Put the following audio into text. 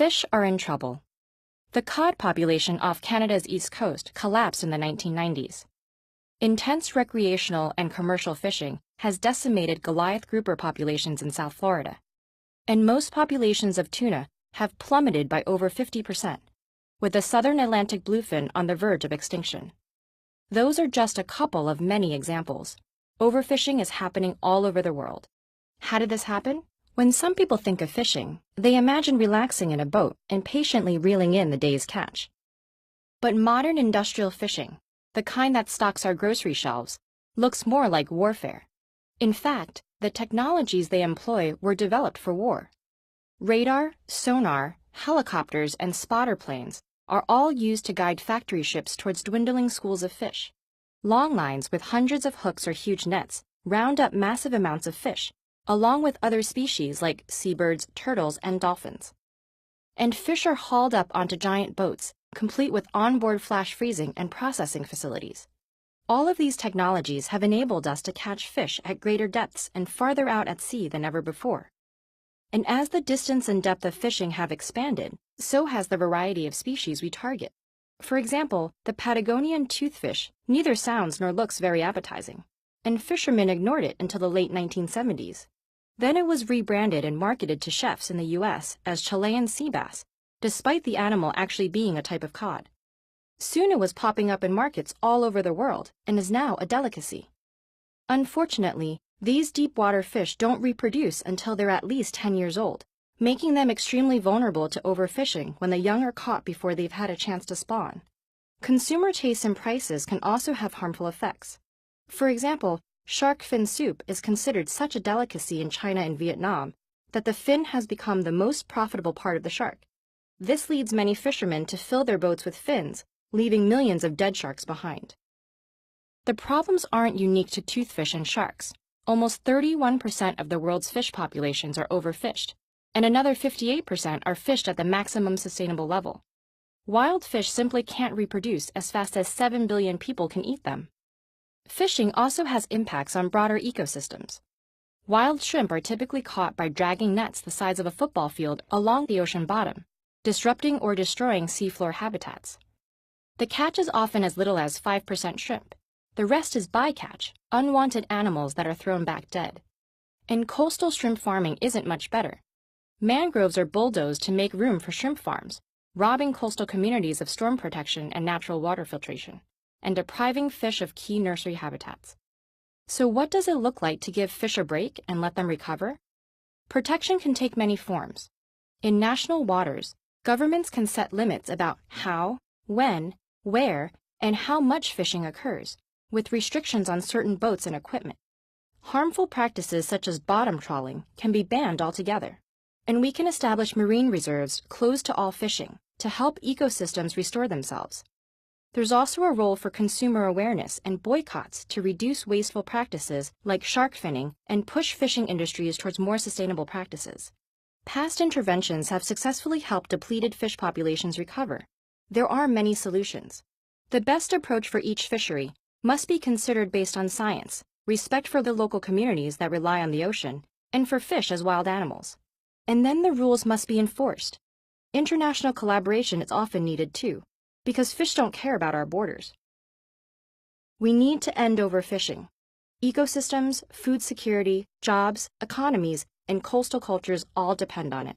Fish are in trouble. The cod population off Canada's east coast collapsed in the 1990s. Intense recreational and commercial fishing has decimated Goliath grouper populations in South Florida. And most populations of tuna have plummeted by over 50%, with the southern Atlantic bluefin on the verge of extinction. Those are just a couple of many examples. Overfishing is happening all over the world. How did this happen? When some people think of fishing, they imagine relaxing in a boat and patiently reeling in the day's catch. But modern industrial fishing, the kind that stocks our grocery shelves, looks more like warfare. In fact, the technologies they employ were developed for war. Radar, sonar, helicopters, and spotter planes are all used to guide factory ships towards dwindling schools of fish. Long lines with hundreds of hooks or huge nets round up massive amounts of fish, along with other species like seabirds, turtles, and dolphins. And fish are hauled up onto giant boats, complete with onboard flash freezing and processing facilities. All of these technologies have enabled us to catch fish at greater depths and farther out at sea than ever before. And as the distance and depth of fishing have expanded, so has the variety of species we target. For example, the Patagonian toothfish neither sounds nor looks very appetizing, and fishermen ignored it until the late 1970s. Then it was rebranded and marketed to chefs in the US as Chilean sea bass, despite the animal actually being a type of cod. Soon it was popping up in markets all over the world and is now a delicacy. Unfortunately, these deep-water fish don't reproduce until they're at least 10 years old, making them extremely vulnerable to overfishing when the young are caught before they've had a chance to spawn. Consumer tastes and prices can also have harmful effects. For example, shark fin soup is considered such a delicacy in China and Vietnam that the fin has become the most profitable part of the shark. This leads many fishermen to fill their boats with fins, leaving millions of dead sharks behind. The problems aren't unique to toothfish and sharks. Almost 31% of the world's fish populations are overfished, and another 58% are fished at the maximum sustainable level. Wild fish simply can't reproduce as fast as 7 billion people can eat them. Fishing also has impacts on broader ecosystems. Wild shrimp are typically caught by dragging nets the size of a football field along the ocean bottom, disrupting or destroying seafloor habitats. The catch is often as little as 5% shrimp. The rest is bycatch, unwanted animals that are thrown back dead. And coastal shrimp farming isn't much better. Mangroves are bulldozed to make room for shrimp farms, robbing coastal communities of storm protection and natural water filtration, and depriving fish of key nursery habitats. So what does it look like to give fish a break and let them recover? Protection can take many forms. In national waters, governments can set limits about how, when, where, and how much fishing occurs, with restrictions on certain boats and equipment. Harmful practices such as bottom trawling can be banned altogether. And we can establish marine reserves closed to all fishing to help ecosystems restore themselves. There's also a role for consumer awareness and boycotts to reduce wasteful practices like shark finning and push fishing industries towards more sustainable practices. Past interventions have successfully helped depleted fish populations recover. There are many solutions. The best approach for each fishery must be considered based on science, respect for the local communities that rely on the ocean, and for fish as wild animals. And then the rules must be enforced. International collaboration is often needed too, because fish don't care about our borders. We need to end overfishing. Ecosystems, food security, jobs, economies, and coastal cultures all depend on it.